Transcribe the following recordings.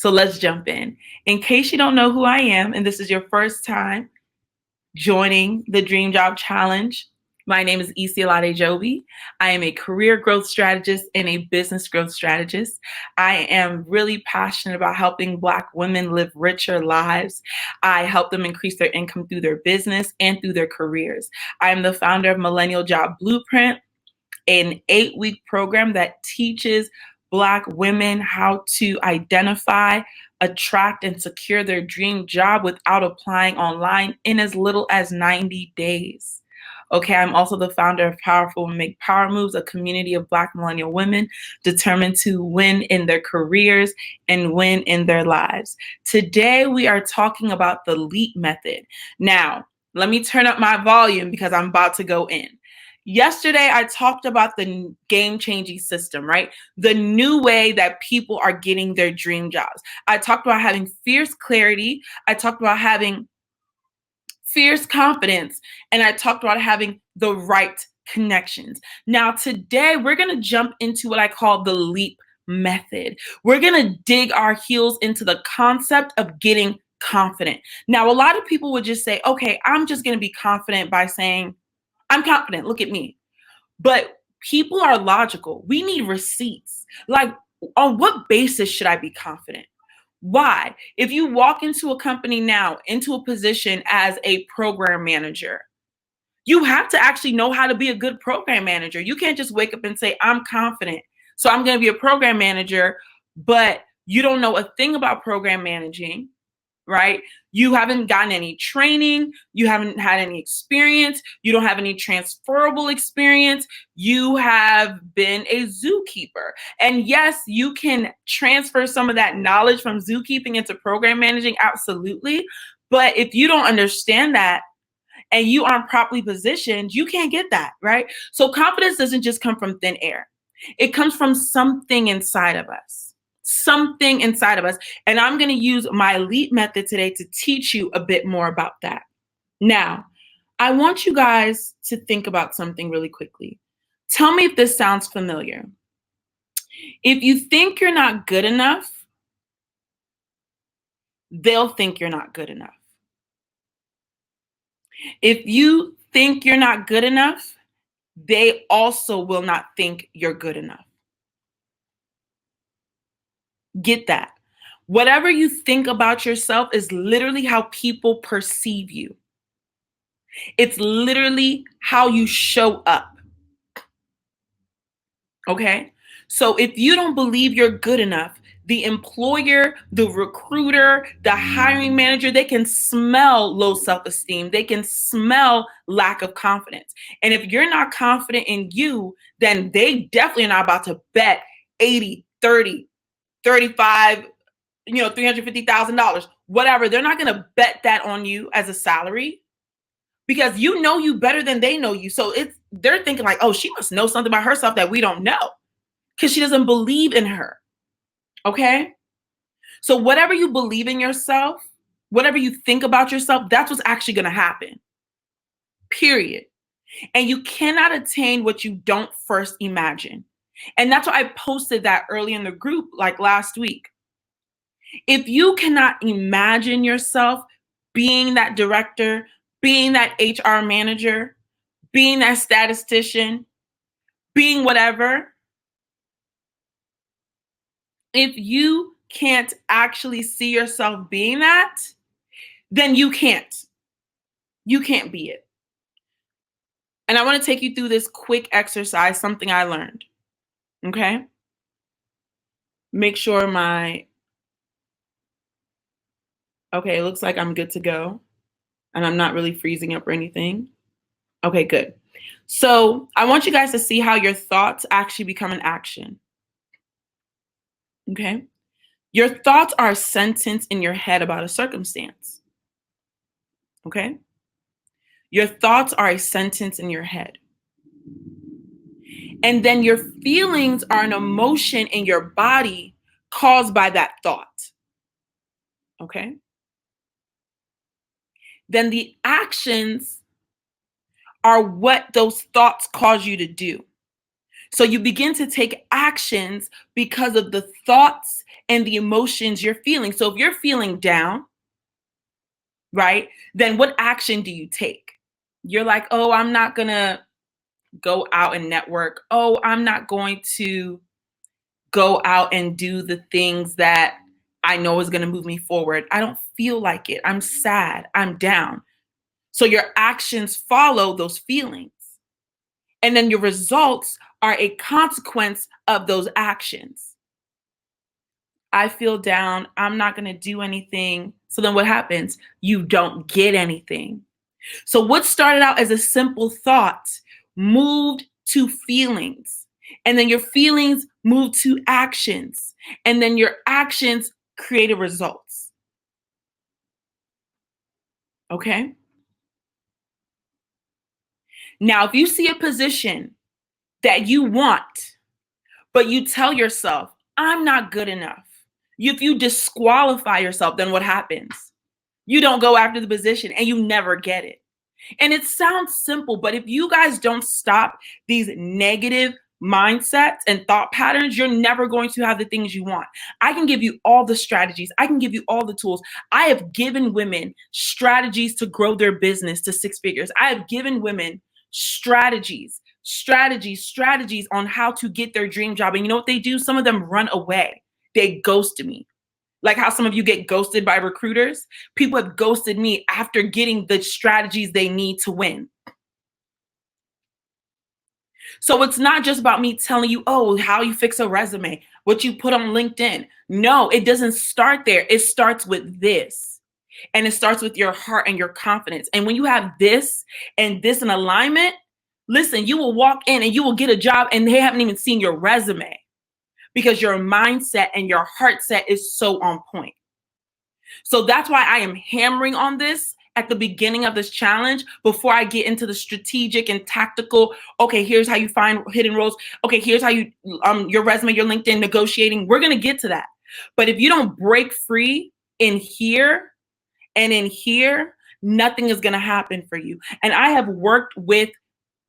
So let's jump in. In case you don't know who I am, and this is your first time joining the Dream Job Challenge, my name is Isialade Joby. I am a career growth strategist and a business growth strategist. I am really passionate about helping Black women live richer lives. I help them increase their income through their business and through their careers. I am the founder of Millennial Job Blueprint, an 8-week program that teaches Black women how to identify, attract, and secure their dream job without applying online in as little as 90 days. Okay, I'm also the founder of Powerful Women Make Power Moves, a community of Black millennial women determined to win in their careers and win in their lives. Today, we are talking about the LEAP method. Now, let me turn up my volume because I'm about to go in. Yesterday, I talked about the game-changing system, right? The new way that people are getting their dream jobs. I talked about having fierce clarity. I talked about having fierce confidence, and I talked about having the right connections. Now, today, we're going to jump into what I call the LEAP method. We're going to dig our heels into the concept of getting confident. Now, a lot of people would just say, okay, I'm just going to be confident by saying, I'm confident, look at me. But people are logical. We need receipts. Like, on what basis should I be confident? Why? If you walk into a company now, into a position as a program manager, you have to actually know how to be a good program manager. You can't just wake up and say, I'm confident, so I'm going to be a program manager, but you don't know a thing about program managing, right? You haven't gotten any training. You haven't had any experience. You don't have any transferable experience. You have been a zookeeper. And yes, you can transfer some of that knowledge from zookeeping into program managing, absolutely. But if you don't understand that and you aren't properly positioned, you can't get that, right? So confidence doesn't just come from thin air. It comes from something inside of us. Something inside of us. And I'm going to use my LEAP method today to teach you a bit more about that. Now, I want you guys to think about something really quickly. Tell me if this sounds familiar. If you think you're not good enough, they'll think you're not good enough. If you think you're not good enough, they also will not think you're good enough. Get that. Whatever you think about yourself is literally how people perceive you. It's literally how you show up. Okay? So if you don't believe you're good enough, the employer, the recruiter, the hiring manager, they can smell low self-esteem. They can smell lack of confidence. And if you're not confident in you, then they definitely are not about to bet 80, 30, 35, $350,000, whatever. They're not going to bet that on you as a salary because you know you better than they know you. So they're thinking like, oh, she must know something about herself that we don't know because she doesn't believe in her. Okay? So whatever you believe in yourself, whatever you think about yourself, that's what's actually going to happen. Period. And you cannot attain what you don't first imagine. And that's why I posted that early in the group like last week. If you cannot imagine yourself being that director, being that HR manager, being that statistician, being whatever, if you can't actually see yourself being that, then you can't. You can't be it. And I want to take you through this quick exercise, something I learned. Okay? Make sure okay, it looks like I'm good to go. And I'm not really freezing up or anything. Okay, good. So I want you guys to see how your thoughts actually become an action. Okay? Your thoughts are a sentence in your head about a circumstance. Okay? Your thoughts are a sentence in your head. And then your feelings are an emotion in your body caused by that thought. Okay? Then the actions are what those thoughts cause you to do. So you begin to take actions because of the thoughts and the emotions you're feeling. So if you're feeling down, right, then what action do you take? You're like, oh, I'm not going to go out and network. Oh, I'm not going to go out and do the things that I know is going to move me forward. I don't feel like it. I'm sad. I'm down. So your actions follow those feelings. And then your results are a consequence of those actions. I feel down. I'm not going to do anything. So then what happens? You don't get anything. So what started out as a simple thought moved to feelings. And then your feelings moved to actions. And then your actions created results. Okay? Now, if you see a position that you want, but you tell yourself, I'm not good enough. If you disqualify yourself, then what happens? You don't go after the position and you never get it. And it sounds simple, but if you guys don't stop these negative mindsets and thought patterns, you're never going to have the things you want. I can give you all the strategies. I can give you all the tools. I have given women strategies to grow their business to six figures. I have given women strategies on how to get their dream job. And you know what they do? Some of them run away. They ghost me. Like how some of you get ghosted by recruiters. People have ghosted me after getting the strategies they need to win. So it's not just about me telling you, oh, how you fix a resume, what you put on LinkedIn. No, it doesn't start there. It starts with this. And it starts with your heart and your confidence. And when you have this and this in alignment, listen, you will walk in and you will get a job and they haven't even seen your resume because your mindset and your heart set is so on point. So that's why I am hammering on this at the beginning of this challenge before I get into the strategic and tactical. Okay, here's how you find hidden roles. Okay, here's how you your resume, your LinkedIn, negotiating. We're gonna get to that. But if you don't break free in here and in here, nothing is gonna happen for you. And I have worked with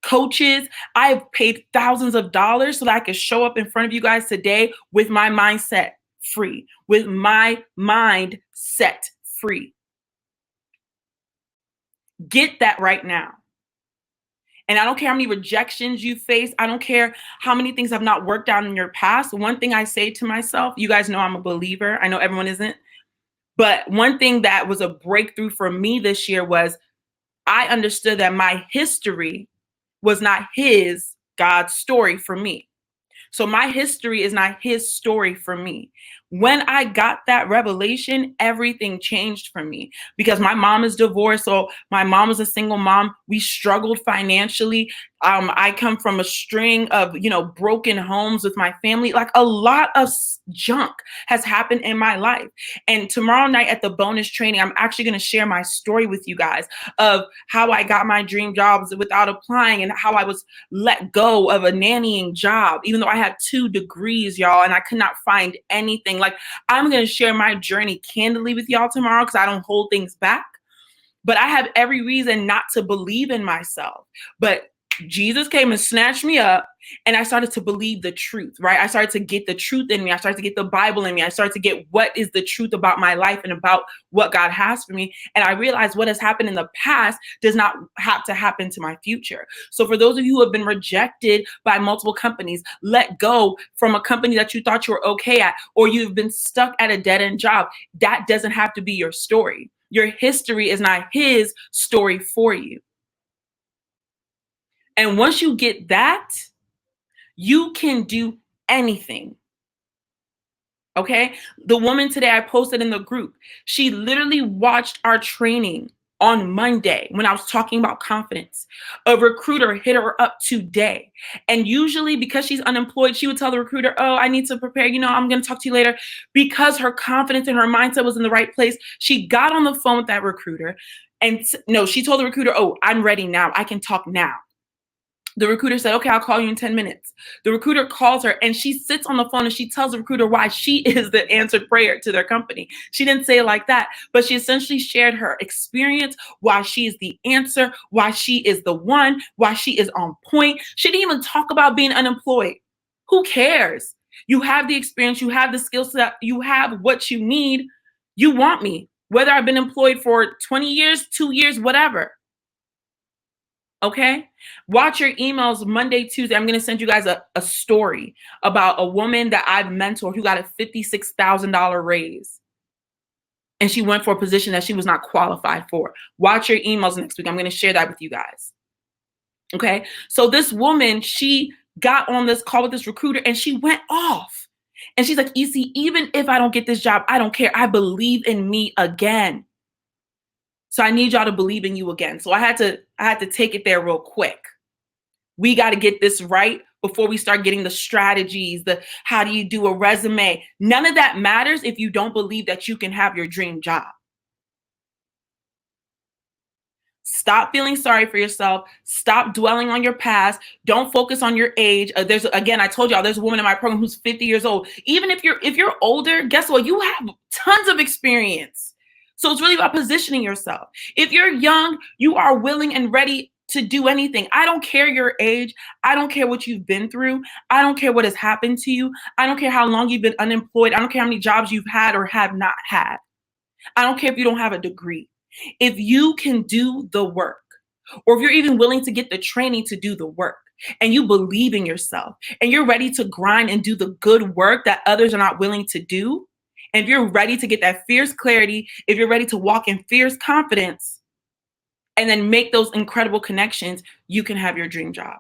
coaches. I have paid thousands of dollars so that I can show up in front of you guys today with my mindset free, with my mind set free. Get that right now. And I don't care how many rejections you face. I don't care how many things have not worked out in your past. One thing I say to myself, you guys know I'm a believer. I know everyone isn't. But one thing that was a breakthrough for me this year was I understood that my history was not God's story for me. So my history is not his story for me. When I got that revelation, everything changed for me because my mom is divorced. So my mom was a single mom. We struggled financially. I come from a string of, broken homes with my family. Like a lot of junk has happened in my life. And tomorrow night at the bonus training, I'm actually going to share my story with you guys of how I got my dream jobs without applying and how I was let go of a nannying job, even though I had 2 degrees, y'all, and I could not find anything. Like, I'm going to share my journey candidly with y'all tomorrow because I don't hold things back. But I have every reason not to believe in myself. But Jesus came and snatched me up and I started to believe the truth, right? I started to get the truth in me. I started to get the Bible in me. I started to get what is the truth about my life and about what God has for me. And I realized what has happened in the past does not have to happen to my future. So for those of you who have been rejected by multiple companies, let go from a company that you thought you were okay at, or you've been stuck at a dead-end job. That doesn't have to be your story. Your history is not his story for you. And once you get that, you can do anything. Okay? The woman today I posted in the group, she literally watched our training on Monday when I was talking about confidence. A recruiter hit her up today. And usually because she's unemployed, she would tell the recruiter, oh, I need to prepare. I'm going to talk to you later. Because her confidence and her mindset was in the right place, she got on the phone with that recruiter. And no, she told the recruiter, oh, I'm ready now. I can talk now. The recruiter said, okay, I'll call you in 10 minutes. The recruiter calls her and she sits on the phone and she tells the recruiter why she is the answered prayer to their company. She didn't say it like that, but she essentially shared her experience, why she is the answer, why she is the one, why she is on point. She didn't even talk about being unemployed. Who cares? You have the experience, you have the skill set, you have what you need. You want me, whether I've been employed for 20 years, 2 years, whatever. Okay. Watch your emails Monday, Tuesday. I'm going to send you guys a story about a woman that I've mentored who got a $56,000 raise. And she went for a position that she was not qualified for. Watch your emails next week. I'm going to share that with you guys. Okay. So this woman, she got on this call with this recruiter and she went off. And she's like, EC, even if I don't get this job, I don't care. I believe in me again. So I need y'all to believe in you again. So I had to take it there real quick. We got to get this right before we start getting the strategies, the how do you do a resume? None of that matters if you don't believe that you can have your dream job. Stop feeling sorry for yourself. Stop dwelling on your past. Don't focus on your age. I told y'all there's a woman in my program who's 50 years old. Even if you're older, guess what? You have tons of experience. So it's really about positioning yourself. If you're young, you are willing and ready to do anything. I don't care your age. I don't care what you've been through. I don't care what has happened to you. I don't care how long you've been unemployed. I don't care how many jobs you've had or have not had. I don't care if you don't have a degree. If you can do the work, or if you're even willing to get the training to do the work, and you believe in yourself, and you're ready to grind and do the good work that others are not willing to do, and if you're ready to get that fierce clarity, if you're ready to walk in fierce confidence, and then make those incredible connections, you can have your dream job.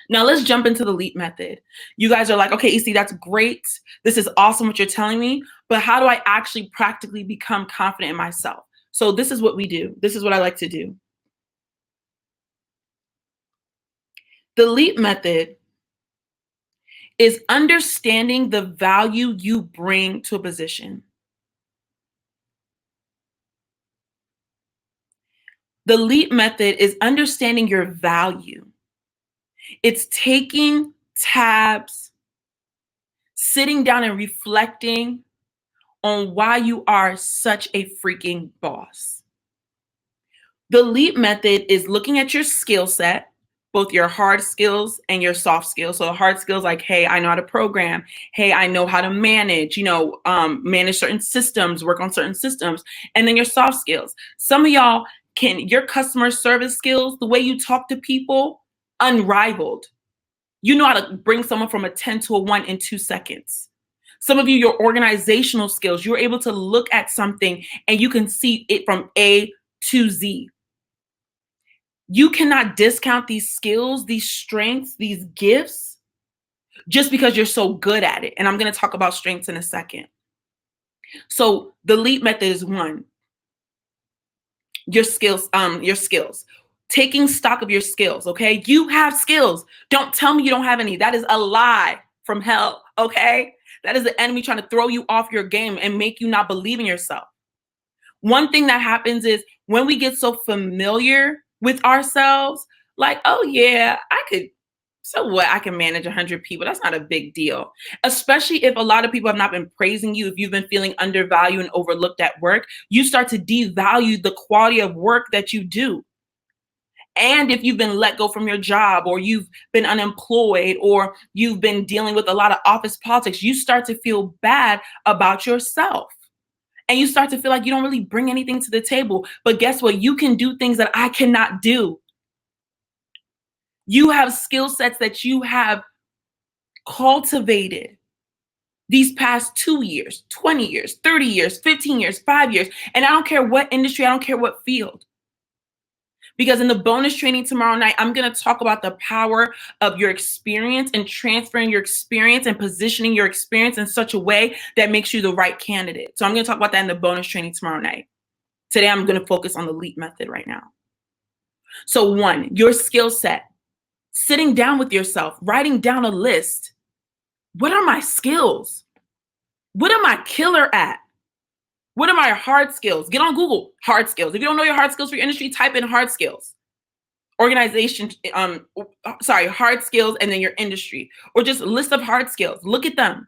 Now let's jump into the LEAP method. You guys are like, okay, EC, that's great. This is awesome what you're telling me, but how do I actually practically become confident in myself? So this is what we do. This is what I like to do. The LEAP method is understanding the value you bring to a position. The LEAP method is understanding your value. It's taking tabs, sitting down and reflecting on why you are such a freaking boss. The LEAP method is looking at your skill set, both your hard skills and your soft skills. So hard skills like, hey, I know how to program. Hey, I know how to manage, manage certain systems, work on certain systems. And then your soft skills. Some of y'all your customer service skills, the way you talk to people, unrivaled. You know how to bring someone from a 10 to a 1 in 2 seconds. Some of you, your organizational skills, you're able to look at something and you can see it from A to Z. You cannot discount these skills, these strengths, these gifts, just because you're so good at it. And I'm going to talk about strengths in a second. So the LEAP method is one, your skills. Taking stock of your skills, okay? You have skills. Don't tell me you don't have any. That is a lie from hell, okay? That is the enemy trying to throw you off your game and make you not believe in yourself. One thing that happens is when we get so familiar with ourselves, like, oh yeah, so what? I can manage 100 people. That's not a big deal. Especially if a lot of people have not been praising you, if you've been feeling undervalued and overlooked at work, you start to devalue the quality of work that you do. And if you've been let go from your job, or you've been unemployed, or you've been dealing with a lot of office politics, you start to feel bad about yourself. And you start to feel like you don't really bring anything to the table. But guess what? You can do things that I cannot do. You have skill sets that you have cultivated these past 2 years, 20 years, 30 years, 15 years, 5 years. And I don't care what industry, I don't care what field. Because in the bonus training tomorrow night, I'm going to talk about the power of your experience and transferring your experience and positioning your experience in such a way that makes you the right candidate. So I'm going to talk about that in the bonus training tomorrow night. Today, I'm going to focus on the LEAP method right now. So one, your skill set, sitting down with yourself, writing down a list. What are my skills? What am I killer at? What are my hard skills? Get on Google, hard skills. If you don't know your hard skills for your industry, type in hard skills. organization, hard skills, and then your industry, or just a list of hard skills. Look at them,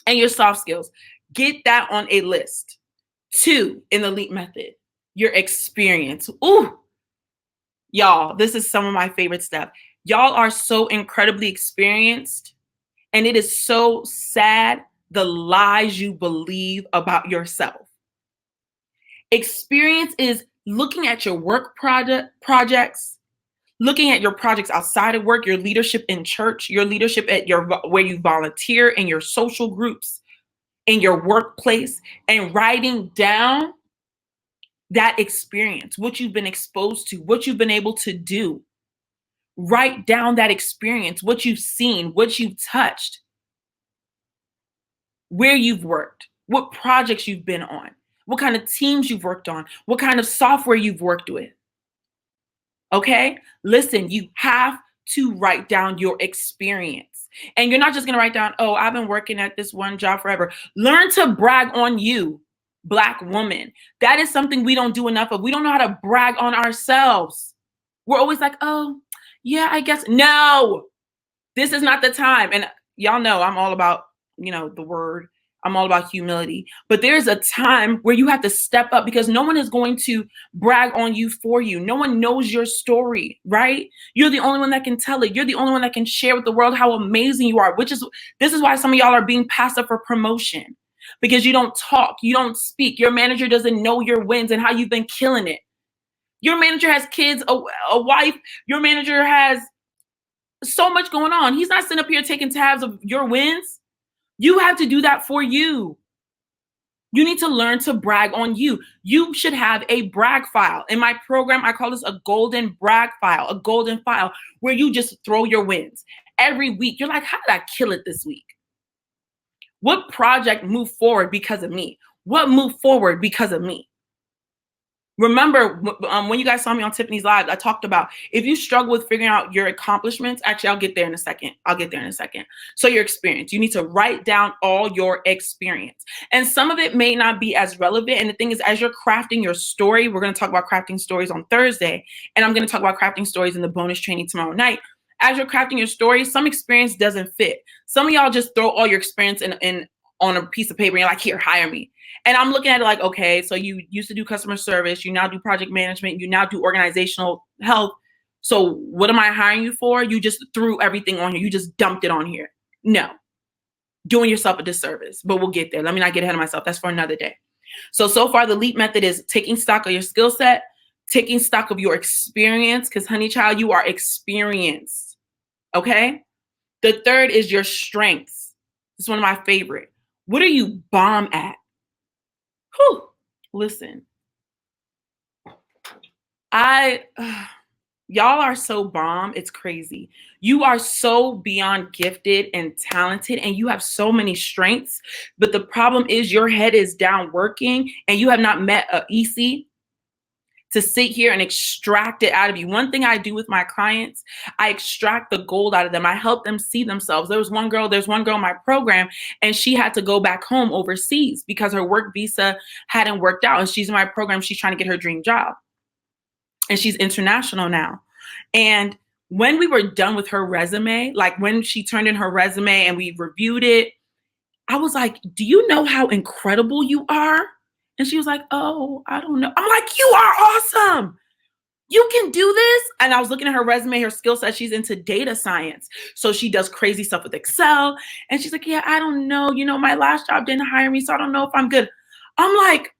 and your soft skills. Get that on a list. 2, in the LEAP method, your experience. Ooh, y'all, this is some of my favorite stuff. Y'all are so incredibly experienced, and it is so sad the lies you believe about yourself. Experience is looking at your work projects, looking at your projects outside of work, your leadership in church, your leadership at where you volunteer, in your social groups, in your workplace, and writing down that experience, what you've been exposed to, what you've been able to do. Write down that experience, what you've seen, what you've touched, where you've worked, what projects you've been on, what kind of teams you've worked on, what kind of software you've worked with. Okay? Listen, you have to write down your experience. And you're not just going to write down, oh, I've been working at this one job forever. Learn to brag on you, Black woman. That is something we don't do enough of. We don't know how to brag on ourselves. We're always like, oh, yeah, I guess. No, this is not the time. And y'all know I'm all about, the word. I'm all about humility. But there's a time where you have to step up, because no one is going to brag on you for you. No one knows your story, right? You're the only one that can tell it. You're the only one that can share with the world how amazing you are, this is why some of y'all are being passed up for promotion, because you don't talk, you don't speak. Your manager doesn't know your wins and how you've been killing it. Your manager has kids, a wife. Your manager has so much going on. He's not sitting up here taking tabs of your wins. You have to do that for you. You need to learn to brag on you. You should have a brag file. In my program, I call this a golden brag file, a golden file where you just throw your wins. Every week, you're like, how did I kill it this week? What project moved forward because of me? What moved forward because of me? Remember, when you guys saw me on Tiffany's Live, I talked about if you struggle with figuring out your accomplishments, actually, I'll get there in a second. So your experience, you need to write down all your experience. And some of it may not be as relevant. And the thing is, as you're crafting your story, we're going to talk about crafting stories on Thursday. And I'm going to talk about crafting stories in the bonus training tomorrow night. As you're crafting your story, some experience doesn't fit. Some of y'all just throw all your experience in on a piece of paper and you're like, here, hire me. And I'm looking at it like, okay, so you used to do customer service, you now do project management, you now do organizational health. So what am I hiring you for? You just threw everything on here. You just dumped it on here. No, doing yourself a disservice, but we'll get there. Let me not get ahead of myself. That's for another day. So far the LEAP method is taking stock of your skill set, taking stock of your experience, because honey child, you are experienced. Okay. The third is your strengths. This is one of my favorite. What are you bomb at? Whew, listen, y'all are so bomb. It's crazy. You are so beyond gifted and talented, and you have so many strengths. But the problem is your head is down working, and you have not met a EC to sit here and extract it out of you. One thing I do with my clients, I extract the gold out of them. I help them see themselves. There's one girl in my program, and she had to go back home overseas because her work visa hadn't worked out. And she's in my program. She's trying to get her dream job. And she's international now. And when we were done with her resume, like when she turned in her resume and we reviewed it, I was like, do you know how incredible you are? And she was like, oh, I don't know. I'm like, you are awesome. You can do this. And I was looking at her resume, her skill set. She's into data science. So she does crazy stuff with Excel. And she's like, yeah, I don't know. My last job didn't hire me, so I don't know if I'm good. I'm like,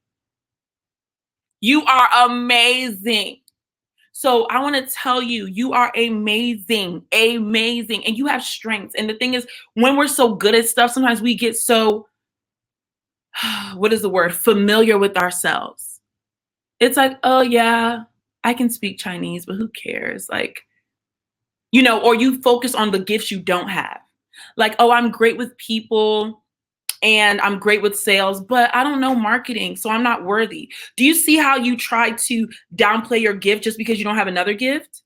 you are amazing. So I want to tell you, you are amazing, amazing. And you have strengths. And the thing is, when we're so good at stuff, sometimes we get so, what is the word? Familiar with ourselves. It's like, oh yeah, I can speak Chinese, but who cares? Like, or you focus on the gifts you don't have. Like, oh, I'm great with people and I'm great with sales, but I don't know marketing, so I'm not worthy. Do you see how you try to downplay your gift just because you don't have another gift?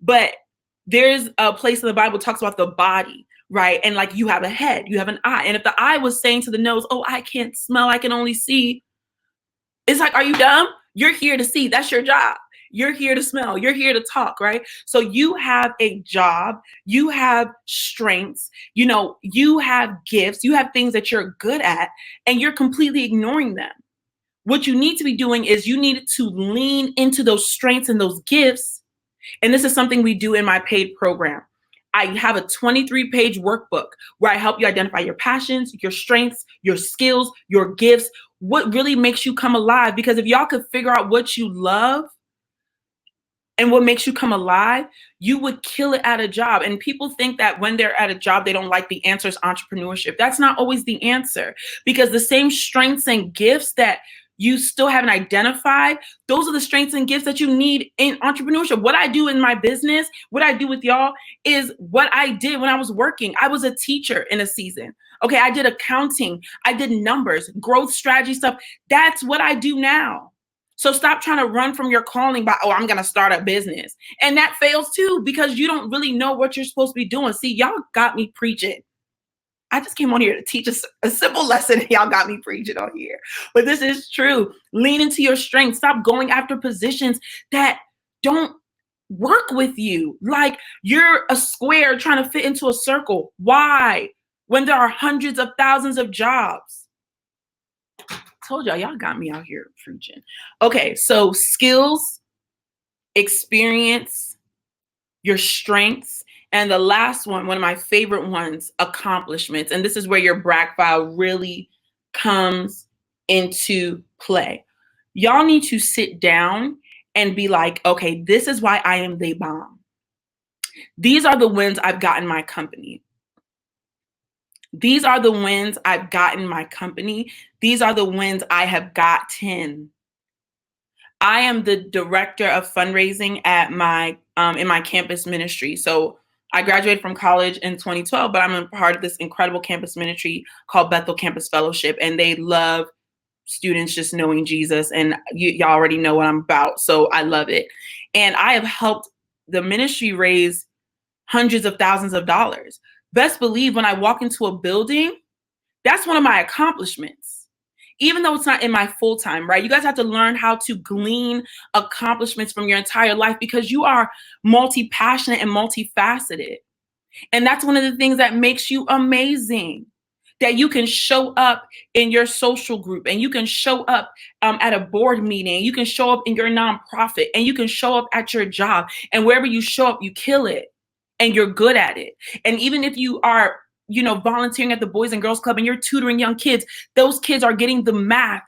But there's a place in the Bible that talks about the body, right? And like you have a head, you have an eye. And if the eye was saying to the nose, oh, I can't smell, I can only see. It's like, are you dumb? You're here to see. That's your job. You're here to smell. You're here to talk, right? So you have a job, you have strengths, you have gifts, you have things that you're good at, and you're completely ignoring them. What you need to be doing is you need to lean into those strengths and those gifts. And this is something we do in my paid program. I have a 23-page workbook where I help you identify your passions, your strengths, your skills, your gifts, what really makes you come alive. Because if y'all could figure out what you love and what makes you come alive, you would kill it at a job. And people think that when they're at a job, they don't like the answer is entrepreneurship. That's not always the answer, because the same strengths and gifts that you still haven't identified, those are the strengths and gifts that you need in entrepreneurship. What I do in my business, what I do with y'all, is what I did when I was working. I was a teacher in a season. Okay, I did accounting, I did numbers, growth strategy stuff. That's what I do now. So stop trying to run from your calling by, oh, I'm going to start a business. And that fails too, because you don't really know what you're supposed to be doing. See, y'all got me preaching. I just came on here to teach us a simple lesson. Y'all got me preaching on here. But this is true. Lean into your strength. Stop going after positions that don't work with you. Like you're a square trying to fit into a circle. Why? When there are hundreds of thousands of jobs. Told y'all got me out here preaching. Okay, so skills, experience, your strengths, and the last one of my favorite ones, accomplishments. And this is where your brag file really comes into play. Y'all need to sit down and be like, okay, this is why I am the bomb. These are the wins I've got in my company. These are the wins I've gotten my company. These are the wins I have gotten. I am the director of fundraising at my in my campus ministry. So I graduated from college in 2012, but I'm a part of this incredible campus ministry called Bethel Campus Fellowship, and they love students just knowing Jesus, and y'all already know what I'm about, so I love it. And I have helped the ministry raise hundreds of thousands of dollars. Best believe when I walk into a building, that's one of my accomplishments. Even though it's not in my full time, right? You guys have to learn how to glean accomplishments from your entire life, because you are multi-passionate and multifaceted. And that's one of the things that makes you amazing, that you can show up in your social group, and you can show up at a board meeting, you can show up in your nonprofit, and you can show up at your job. And wherever you show up, you kill it. And you're good at it. And even if you are, volunteering at the Boys and Girls Club and you're tutoring young kids, those kids are getting the math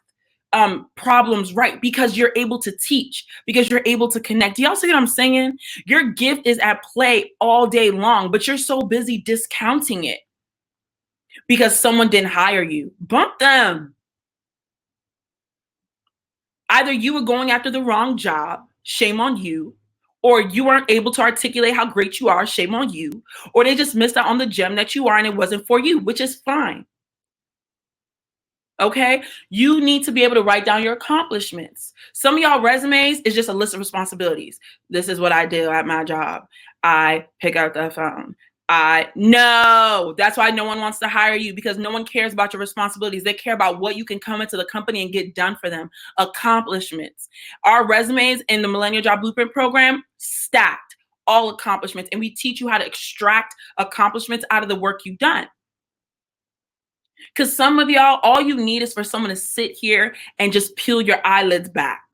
problems right, because you're able to teach, because you're able to connect. Do y'all see what I'm saying? Your gift is at play all day long, but you're so busy discounting it because someone didn't hire you. Bump them. Either you were going after the wrong job, shame on you, or you weren't able to articulate how great you are, shame on you, or they just missed out on the gem that you are and it wasn't for you, which is fine. Okay? You need to be able to write down your accomplishments. Some of y'all resumes is just a list of responsibilities. This is what I did at my job. I pick up the phone. No, that's why no one wants to hire you, because no one cares about your responsibilities. They care about what you can come into the company and get done for them. Accomplishments. Our resumes in the Millennial Job Blueprint program, stacked, all accomplishments. And we teach you how to extract accomplishments out of the work you've done. Because some of y'all, all you need is for someone to sit here and just peel your eyelids back.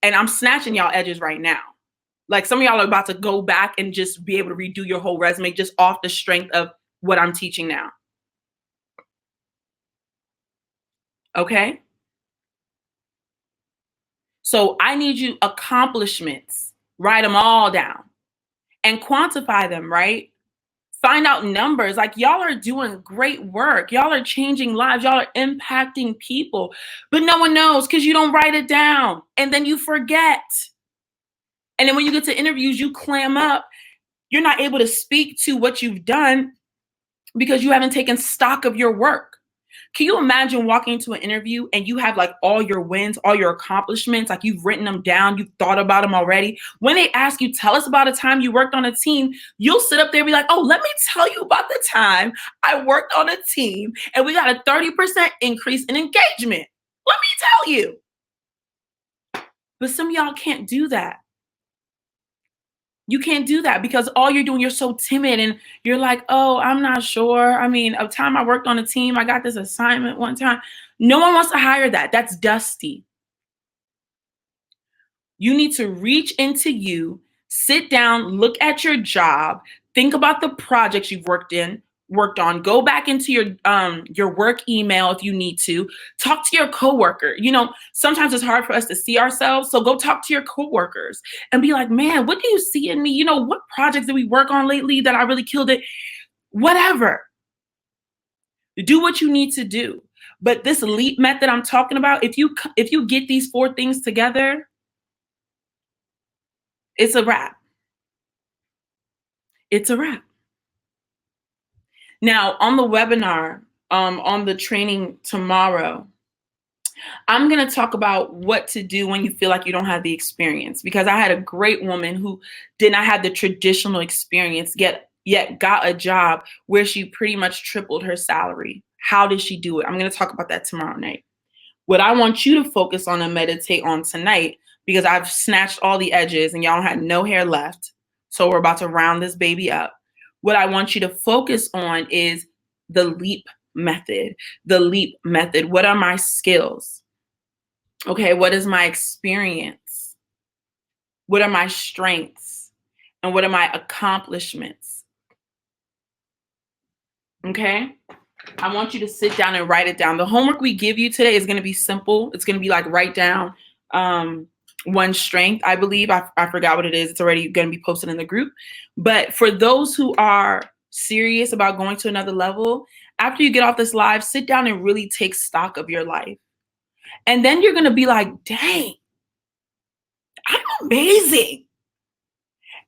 And I'm snatching y'all edges right now. Like some of y'all are about to go back and just be able to redo your whole resume just off the strength of what I'm teaching now. Okay? So I need you accomplishments. Write them all down and quantify them, right? Find out numbers. Like y'all are doing great work. Y'all are changing lives. Y'all are impacting people, but no one knows because you don't write it down, and then you forget. And then when you get to interviews, you clam up. You're not able to speak to what you've done because you haven't taken stock of your work. Can you imagine walking into an interview and you have like all your wins, all your accomplishments, like you've written them down, you've thought about them already. When they ask you, tell us about a time you worked on a team, you'll sit up there and be like, oh, let me tell you about the time I worked on a team and we got a 30% increase in engagement. Let me tell you. But some of y'all can't do that. You can't do that because all you're doing, you're so timid and you're like, oh, I'm not sure. I mean, a time I worked on a team, I got this assignment one time. No one wants to hire that. That's dusty. You need to reach into you, sit down, look at your job, think about the projects you've worked on, go back into your work email if you need to, talk to your coworker. You know, sometimes it's hard for us to see ourselves, so go talk to your coworkers and be like, man, what do you see in me? You know, what projects did we work on lately that I really killed it? Whatever. Do what you need to do. But this LEAP method I'm talking about, if you get these 4 things together, it's a wrap. It's a wrap. Now, on the webinar, on the training tomorrow, I'm going to talk about what to do when you feel like you don't have the experience, because I had a great woman who did not have the traditional experience, yet got a job where she pretty much tripled her salary. How did she do it? I'm going to talk about that tomorrow night. What I want you to focus on and meditate on tonight, because I've snatched all the edges and y'all had no hair left, so we're about to round this baby up. What I want you to focus on is the LEAP method. The LEAP method. What are my skills? Okay, what is my experience? What are my strengths? And what are my accomplishments? Okay? I want you to sit down and write it down. The homework we give you today is going to be simple. It's going to be like write down one strength, I believe. I forgot what it is. It's already going to be posted in the group. But for those who are serious about going to another level, after you get off this live, sit down and really take stock of your life. And then you're going to be like, dang, I'm amazing.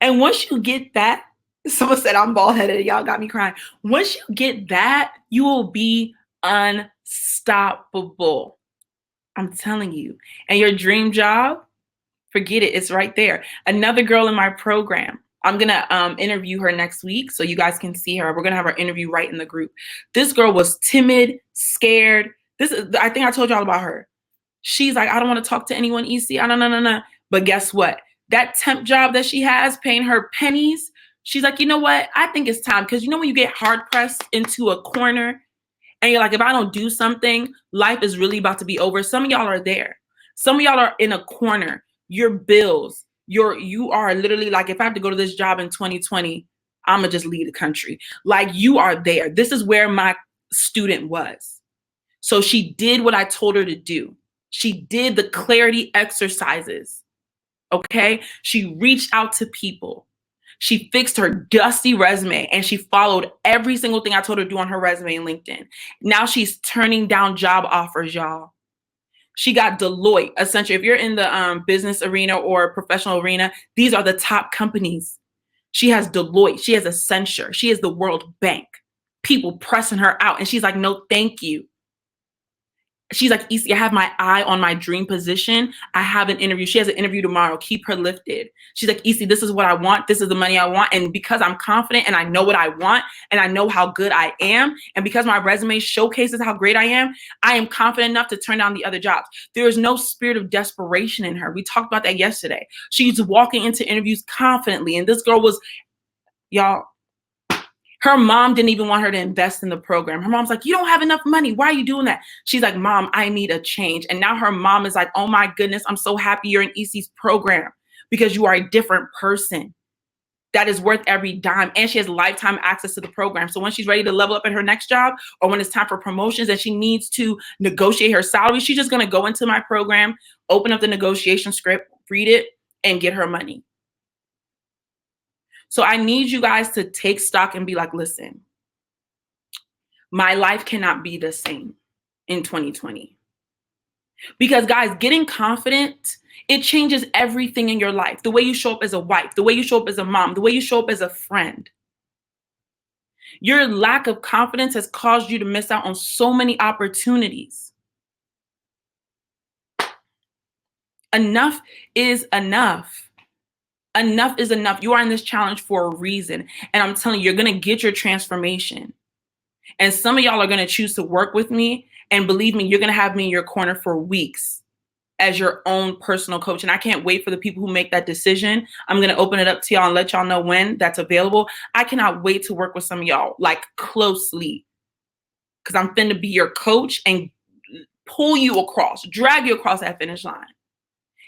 And once you get that, someone said I'm bald headed. Y'all got me crying. Once you get that, you will be unstoppable. I'm telling you. And your dream job, forget it. It's right there. Another girl in my program, I'm going to interview her next week so you guys can see her. We're going to have our interview right in the group. This girl was timid, scared. I think I told y'all about her. She's like, I don't want to talk to anyone, EC. No. But guess what? That temp job that she has paying her pennies, she's like, you know what? I think it's time. Because you know when you get hard pressed into a corner and you're like, if I don't do something, life is really about to be over. Some of y'all are there. Some of y'all are in a corner. Your bills, you are literally like, if I have to go to this job in 2020, I'm going to just leave the country. Like, you are there. This is where my student was. So she did what I told her to do. She did the clarity exercises. Okay. She reached out to people. She fixed her dusty resume and she followed every single thing I told her to do on her resume and LinkedIn. Now she's turning down job offers, y'all. She got Deloitte, Accenture. If you're in the business arena or professional arena, these are the top companies. She has Deloitte. She has Accenture. She has the World Bank. People pressing her out. And she's like, no, thank you. She's like, EC, I have my eye on my dream position. I have an interview. She has an interview tomorrow. Keep her lifted. She's like, EC, this is what I want. This is the money I want. And because I'm confident and I know what I want and I know how good I am, and because my resume showcases how great I am confident enough to turn down the other jobs. There is no spirit of desperation in her. We talked about that yesterday. She's walking into interviews confidently. And this girl was, y'all, her mom didn't even want her to invest in the program. Her mom's like, you don't have enough money. Why are you doing that? She's like, Mom, I need a change. And now her mom is like, oh my goodness, I'm so happy you're in EC's program because you are a different person that is worth every dime. And she has lifetime access to the program. So when she's ready to level up at her next job, or when it's time for promotions and she needs to negotiate her salary, she's just going to go into my program, open up the negotiation script, read it, and get her money. So I need you guys to take stock and be like, listen, my life cannot be the same in 2020. Because guys, getting confident, it changes everything in your life. The way you show up as a wife, the way you show up as a mom, the way you show up as a friend. Your lack of confidence has caused you to miss out on so many opportunities. Enough is enough. Enough is enough. You are in this challenge for a reason. And I'm telling you, you're going to get your transformation. And some of y'all are going to choose to work with me. And believe me, you're going to have me in your corner for weeks. as your own personal coach. And I can't wait for the people who make that decision. I'm going to open it up to y'all and let y'all know when that's available. I cannot wait to work with some of y'all like closely, because I'm finna be your coach and pull you across, drag you across that finish line.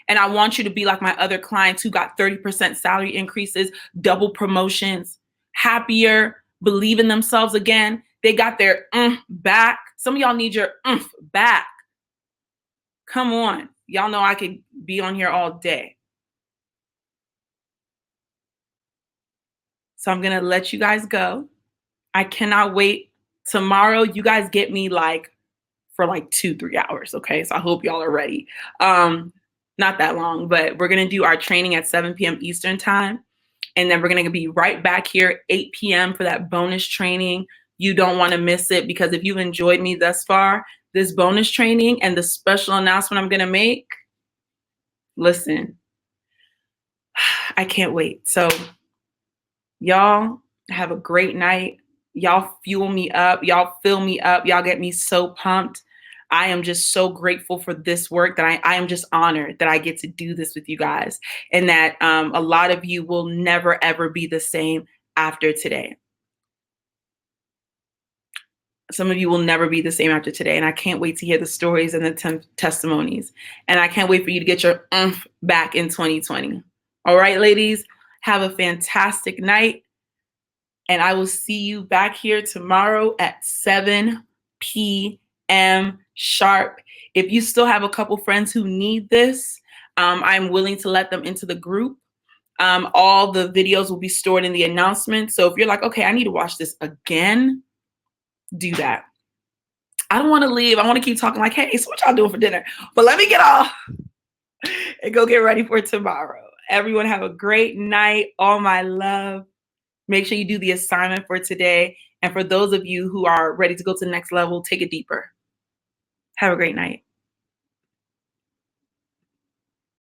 And I want you to be like my other clients who got 30% salary increases, double promotions, happier, believe in themselves again. They got their back. Some of y'all need your back. Come on. Y'all know I could be on here all day. So I'm going to let you guys go. I cannot wait. Tomorrow, you guys get me like for like 2-3 hours. Okay. So I hope y'all are ready. Not that long, but we're going to do our training at 7 p.m. Eastern time. And then we're going to be right back here 8 p.m. for that bonus training. You don't want to miss it, because if you've enjoyed me thus far, this bonus training and the special announcement I'm going to make, listen, I can't wait. So y'all have a great night. Y'all fuel me up. Y'all fill me up. Y'all get me so pumped. I am just so grateful for this work that I am just honored that I get to do this with you guys, and that a lot of you will never, ever be the same after today. Some of you will never be the same after today. And I can't wait to hear the stories and the testimonies. And I can't wait for you to get your back in 2020. All right, ladies, have a fantastic night. And I will see you back here tomorrow at 7 p.m. sharp. If you still have a couple friends who need this, I'm willing to let them into the group. All the videos will be stored in the announcement. So if you're like, okay, I need to watch this again, do that. I don't want to leave. I want to keep talking like, hey, so what y'all doing for dinner? But let me get off and go get ready for tomorrow. Everyone have a great night. All my love. Make sure you do the assignment for today. And for those of you who are ready to go to the next level, take it deeper. Have a great night.